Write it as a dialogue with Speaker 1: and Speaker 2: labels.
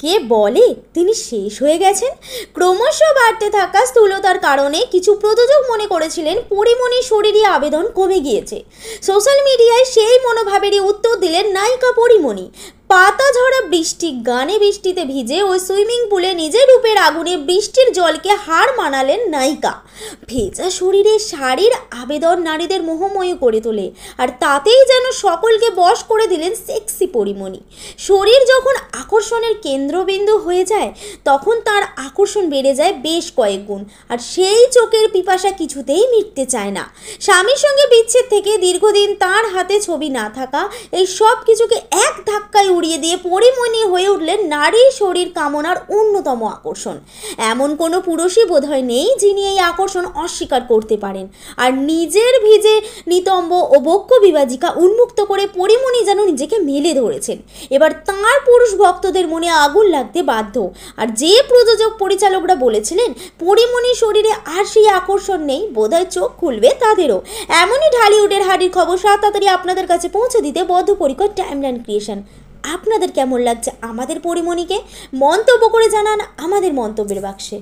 Speaker 1: কে বলে তিনি শেষ হয়ে গেছেন? ক্রমশ বাড়তে থাকা স্থূলতার কারণে কিছু প্রযোজক মনে করেছিলেন পরিমণির শরীরী আবেদন কমে গিয়েছে। সোশ্যাল মিডিয়ায় সেই মনোভাবেরই উত্তর দিলেন নায়িকা পরিমণি। পাতা ঝরা বৃষ্টি গানে বৃষ্টিতে ভিজে ওই সুইমিং পুলে নিজের রূপের আগুনে বৃষ্টির জলকে হার মানালেন নায়িকা। ভেজা শরীরে শাড়ির আবেদন নারীদের মোহময় করে তোলে, আর তাতেই যেন সকলকে বশ করে দিলেন সেক্সি পরিমণি। শরীর যখন আকর্ষণের কেন্দ্রবিন্দু হয়ে যায় তখন তার আকর্ষণ বেড়ে যায় বেশ কয়েক গুণ, আর সেই চোখের পিপাসা কিছুতেই মিটতে চায় না। স্বামীর সঙ্গে বিচ্ছেদ থেকে দীর্ঘদিন তার হাতে ছবি না থাকা, এই সব কিছুকে এক ধাক্কায় উড়িয়ে দিয়ে পরিমণি হয়ে উঠলেন নারীর শরীর কামনার অন্যতম আকর্ষণ। এমন কোনো পুরুষই বোধহয় নেই যিনি এই আকর্ষণ অস্বীকার করতে পারেন। আর নিজের ভিজে নিতম্ব ও বক্ষ বিভাজিকা উন্মুক্ত করে পরিমণি যেন নিজেকে মেলে ধরেছেন। এবার তাঁর পুরুষ ভক্তদের মনে আগুন লাগতে বাধ্য। আর যে প্রযোজক পরিচালকরা বলেছিলেন পরিমণির শরীরে আর সেই আকর্ষণ নেই, বোধহয় চোখ খুলবে তাদেরও। এমনই ঢালিউডের হাড়ির খবর তাড়াতাড়ি আপনাদের কাছে পৌঁছে দিতে বদ্ধপরিকর টাইমলাইন ক্রিয়েশন। আপনাদের কেমন লাগছে আমাদের পরিমণিকে? মন্তব্য করে জানান আমাদের মন্তব্যের বাক্সে।